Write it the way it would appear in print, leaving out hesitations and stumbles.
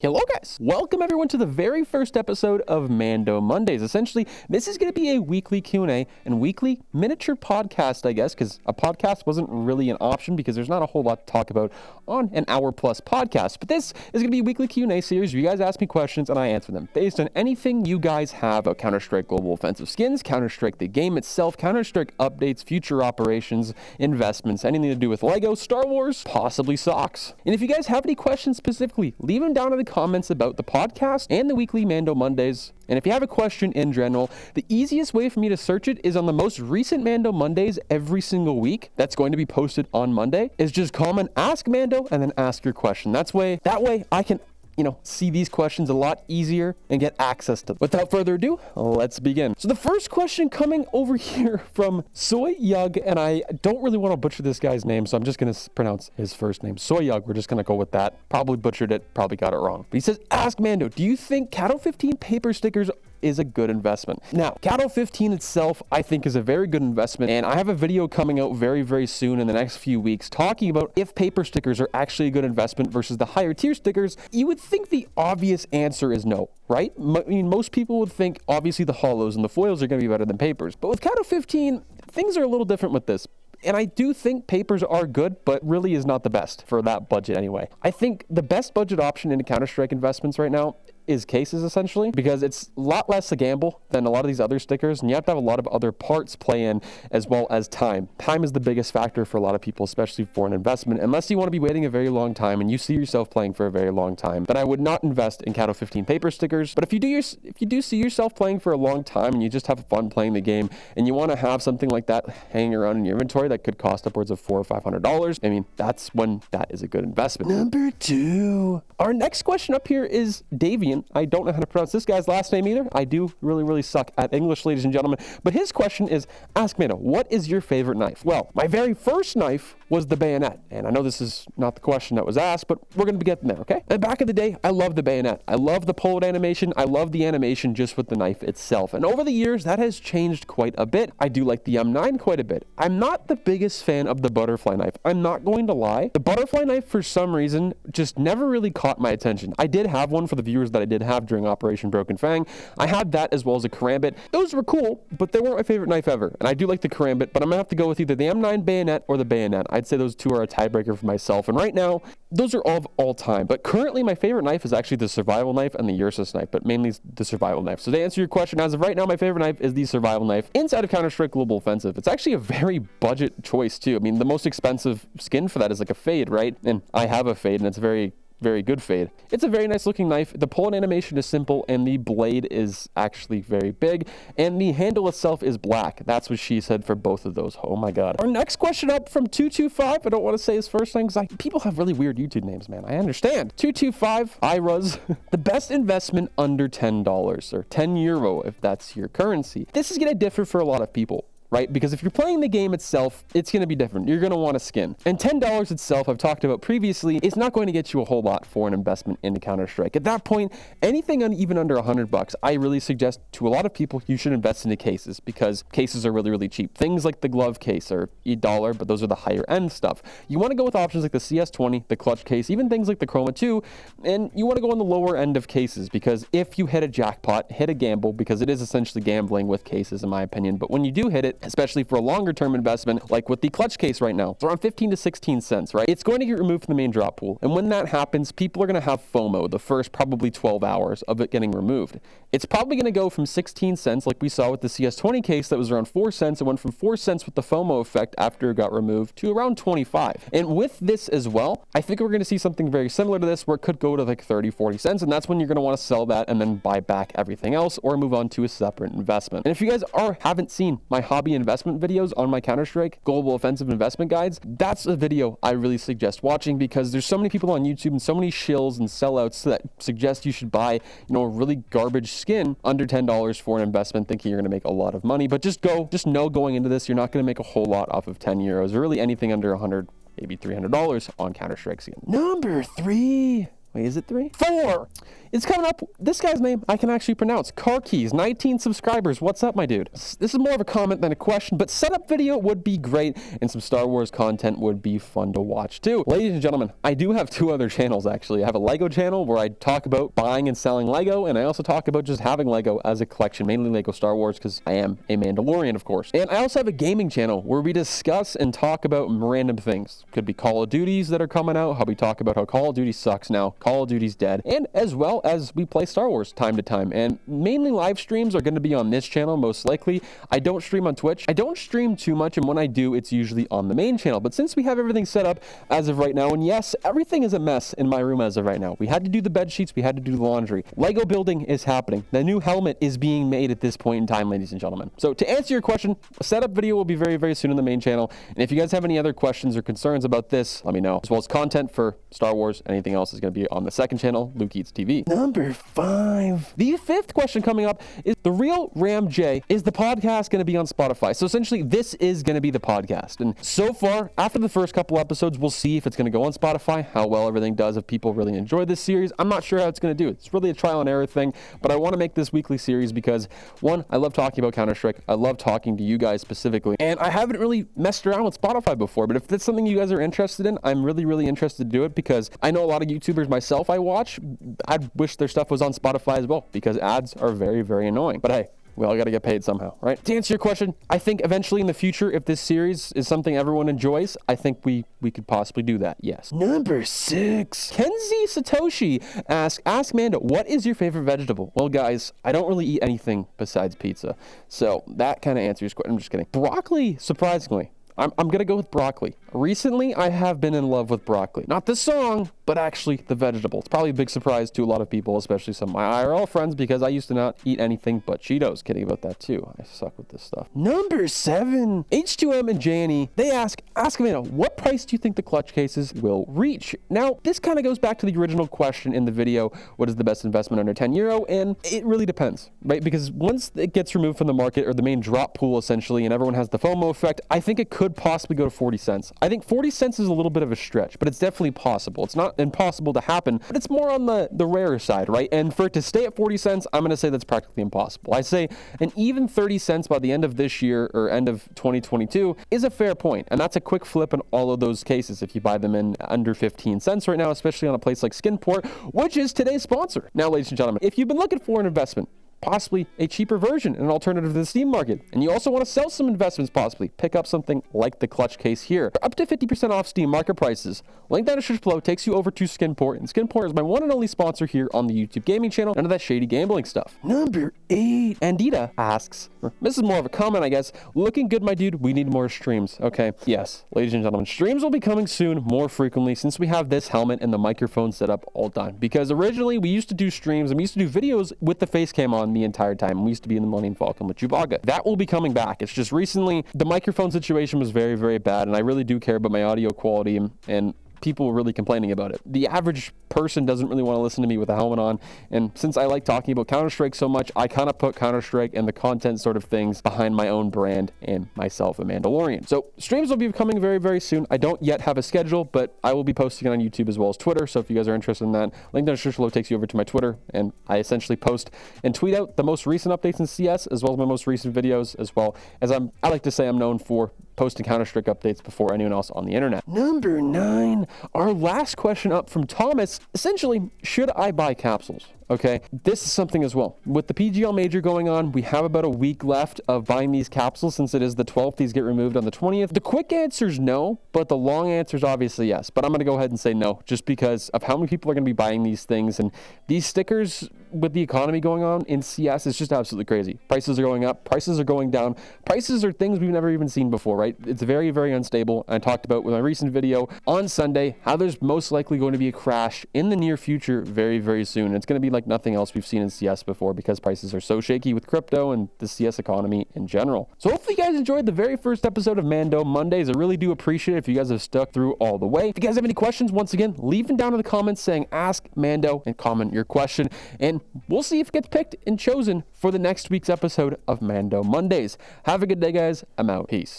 Hello guys, welcome everyone to the very first episode of Mando Mondays. Essentially, this is going to be a weekly Q&A and weekly miniature podcast, I guess, because a podcast wasn't really an option because there's not a whole lot to talk about on an hour-plus podcast. But this is going to be a weekly Q&A series where you guys ask me questions and I answer them based on anything you guys have about Counter-Strike Global Offensive skins, Counter-Strike the game itself, Counter-Strike updates, future operations, investments, anything to do with LEGO, Star Wars, possibly socks. And if you guys have any questions specifically, leave them down in the comments about the podcast and the weekly Mando Mondays. And if you have a question in general, the easiest way for me to search it is on the most recent Mando Mondays every single week. That's going to be posted on Monday. Is just comment Ask Mando and then ask your question. That way I can see these questions a lot easier and get access to them. Without further ado, let's begin. So the first question coming over here from Soy Yug, and I don't really want to butcher this guy's name, so I'm just going to pronounce his first name. Soy Yug, we're just going to go with that. Probably butchered it, probably got it wrong. But he says, ask Mando, do you think Kato 15 paper stickers is a good investment? Now, Kato 15 itself, I think, is a very good investment, and I have a video coming out very, very soon in the next few weeks talking about if paper stickers are actually a good investment versus the higher tier stickers. You would think the obvious answer is no, right? I mean, most people would think, obviously, the Holos and the foils are going to be better than papers, but with Kato 15, things are a little different with this. And I do think papers are good, but really is not the best for that budget anyway. I think the best budget option into Counter-Strike investments right now is cases, essentially, because it's a lot less a gamble than a lot of these other stickers, and you have to have a lot of other parts play in, as well as time. Time is the biggest factor for a lot of people, especially for an investment. Unless you want to be waiting a very long time and you see yourself playing for a very long time, then I would not invest in Kato 15 paper stickers. But if you do see yourself playing for a long time and you just have fun playing the game and you want to have something like that hanging around in your inventory that could cost upwards of $400 or $500, I mean, that's when that is a good investment. Number 2. Our next question up here is Davian. I don't know how to pronounce this guy's last name either. I do really suck at English, ladies and gentlemen. But his question is, ask Mando, what is your favorite knife? Well, my very first knife was the bayonet. And I know this is not the question that was asked, but we're going to be getting there, okay? And back in the day, I loved the bayonet. I love the pull-out animation. I love the animation just with the knife itself. And over the years, that has changed quite a bit. I do like the M9 quite a bit. I'm not the biggest fan of the butterfly knife. I'm not going to lie. The butterfly knife, for some reason, just never really caught my attention. I did have one for the viewers that I did have during Operation Broken Fang. I had that as well as a karambit. Those were cool, but they weren't my favorite knife ever. And I do like the karambit, but I'm gonna have to go with either the M9 bayonet or the bayonet. I'd say those two are a tiebreaker for myself. And right now, those are all time. But currently, my favorite knife is actually the survival knife and the Ursus knife, but mainly the survival knife. So to answer your question, as of right now, my favorite knife is the survival knife inside of Counter-Strike Global Offensive. It's actually a very budget choice too. I mean, the most expensive skin for that is like a fade, right? And I have a fade, and it's very good fade. It's a very nice looking knife. The pull-in animation is simple and the blade is actually very big and the handle itself is black. That's what she said for both of those. Oh my god. Our next question up from 225. I don't want to say his first name because people have really weird YouTube names, man. I understand. 225 Iras. The best investment under $10 or 10 euro if that's your currency. This is going to differ for a lot of people, right? Because if you're playing the game itself, it's going to be different. You're going to want a skin. And $10 itself, I've talked about previously, is not going to get you a whole lot for an investment into Counter-Strike. At that point, anything even under $100, I really suggest to a lot of people you should invest into cases because cases are really cheap. Things like the glove case are $1, but those are the higher end stuff. You want to go with options like the CS20, the clutch case, even things like the Chroma 2, and you want to go on the lower end of cases because if you hit a jackpot, hit a gamble, because it is essentially gambling with cases in my opinion, but when you do hit it, especially for a longer term investment, like with the clutch case right now, it's around 15 to 16 cents, right? It's going to get removed from the main drop pool. And when that happens, people are going to have FOMO the first probably 12 hours of it getting removed. It's probably going to go from 16 cents, like we saw with the CS20 case that was around 4 cents. It went from 4 cents with the FOMO effect after it got removed to around 25. And with this as well, I think we're going to see something very similar to this where it could go to like 30, 40 cents. And that's when you're going to want to sell that and then buy back everything else or move on to a separate investment. And if you guys haven't seen my hobby investment videos on my Counter-Strike Global Offensive investment guides, that's a video I really suggest watching because there's so many people on YouTube and so many shills and sellouts that suggest you should buy, a really garbage skin under $10 for an investment thinking you're going to make a lot of money. But just know going into this, you're not going to make a whole lot off of 10 euros or really anything under 100, maybe $300 on Counter-Strike skin. Number 3. Wait, is it 3? 4! It's coming up. This guy's name I can actually pronounce. Car Keys, 19 subscribers. What's up, my dude? This is more of a comment than a question, but setup video would be great, and some Star Wars content would be fun to watch too. Ladies and gentlemen, I do have 2 other channels actually. I have a Lego channel where I talk about buying and selling Lego, and I also talk about just having Lego as a collection, mainly Lego Star Wars, because I am a Mandalorian, of course. And I also have a gaming channel where we discuss and talk about random things. Could be Call of Duties that are coming out, how we talk about how Call of Duty sucks now, Call of Duty's dead, and as well as we play Star Wars time to time. And mainly live streams are going to be on this channel, most likely. I don't stream on Twitch. I don't stream too much, and when I do, it's usually on the main channel. But since we have everything set up as of right now, and yes, everything is a mess in my room as of right now. We had to do the bed sheets, we had to do the laundry. Lego building is happening. The new helmet is being made at this point in time, ladies and gentlemen. So to answer your question, a setup video will be very, very soon on the main channel. And if you guys have any other questions or concerns about this, let me know. As well as content for Star Wars, anything else is going to be on the second channel, Luke Eats TV. Number 5. The 5th question coming up is the real Ram J. Is the podcast going to be on Spotify? So essentially, this is going to be the podcast. And so far, after the first couple episodes, we'll see if it's going to go on Spotify, how well everything does, if people really enjoy this series. I'm not sure how it's going to do. It's really a trial and error thing, but I want to make this weekly series because, one, I love talking about Counter-Strike. I love talking to you guys specifically, and I haven't really messed around with Spotify before, but if that's something you guys are interested in, I'm really, really interested to do it because I know a lot of YouTubers myself I watch. I wish their stuff was on Spotify as well because ads are very, very annoying. But hey, we all got to get paid somehow, right? To answer your question, I think eventually in the future, if this series is something everyone enjoys, I think we could possibly do that, yes. Number 6. Kenzie Satoshi asks, ask Mando, what is your favorite vegetable? Well, guys, I don't really eat anything besides pizza. So that kind of answers your question. I'm just kidding. Broccoli, surprisingly. I'm going to go with broccoli. Recently, I have been in love with broccoli. Not the song, but actually the vegetable. It's probably a big surprise to a lot of people, especially some of my IRL friends, because I used to not eat anything but Cheetos. Kidding about that too. I suck with this stuff. Number 7. H2M and JNE, they ask me, what price do you think the clutch cases will reach? Now, this kind of goes back to the original question in the video, what is the best investment under 10 euro? And it really depends, right? Because once it gets removed from the market or the main drop pool, essentially, and everyone has the FOMO effect, I think it could possibly go to 40 cents. I think 40 cents is a little bit of a stretch, but it's definitely possible. It's not impossible to happen, but it's more on the rarer side, right? And for it to stay at 40 cents, I'm going to say that's practically impossible. I say an even 30 cents by the end of this year or end of 2022 is a fair point, and that's a quick flip in all of those cases if you buy them in under 15 cents right now, especially on a place like Skinport, which is today's sponsor. Now, ladies and gentlemen, if you've been looking for an investment, possibly a cheaper version, an alternative to the Steam market, and you also want to sell some investments, possibly pick up something like the clutch case here. Up to 50% off Steam market prices. Link down in the description below takes you over to Skinport, and Skinport is my one and only sponsor here on the YouTube gaming channel. None of that shady gambling stuff. Number 8. Andita asks, this is more of a comment, I guess. Looking good, my dude. We need more streams. Okay. Yes, ladies and gentlemen, streams will be coming soon more frequently since we have this helmet and the microphone set up all the time. Because originally we used to do streams and we used to do videos with the face cam on the entire time. We used to be in the Millennium Falcon with Chewbacca. That will be coming back. It's just recently the microphone situation was very, very bad, and I really do care about my audio quality, and people were really complaining about it. The average person doesn't really want to listen to me with a helmet on, and since I like talking about Counter-Strike so much, I kind of put Counter-Strike and the content sort of things behind my own brand and myself, a Mandalorian. So streams will be coming very, very soon. I don't yet have a schedule, but I will be posting it on YouTube as well as Twitter, so if you guys are interested in that, link down in the description below takes you over to my Twitter, and I essentially post and tweet out the most recent updates in CS, as well as my most recent videos, as well as I like to say I'm known for posting Counter-Strike updates before anyone else on the internet. Number 9, our last question up from Thomas. Essentially, should I buy capsules? Okay, this is something as well. With the PGL Major going on, we have about a week left of buying these capsules since it is the 12th. These get removed on the 20th. The quick answer is no, but the long answer is obviously yes. But I'm going to go ahead and say no, just because of how many people are going to be buying these things. And these stickers, with the economy going on in CS, is just absolutely crazy. Prices are going up. Prices are going down. Prices are things we've never even seen before, right? It's very, very unstable. I talked about with my recent video on Sunday how there's most likely going to be a crash in the near future very, very soon. It's going to be like nothing else we've seen in CS before because prices are so shaky with crypto and the CS economy in general. So hopefully you guys enjoyed the very first episode of Mando Mondays. I really do appreciate it if you guys have stuck through all the way. If you guys have any questions, once again, leave them down in the comments saying ask Mando and comment your question, and we'll see if it gets picked and chosen for the next week's episode of Mando Mondays. Have a good day, guys. I'm out. Peace.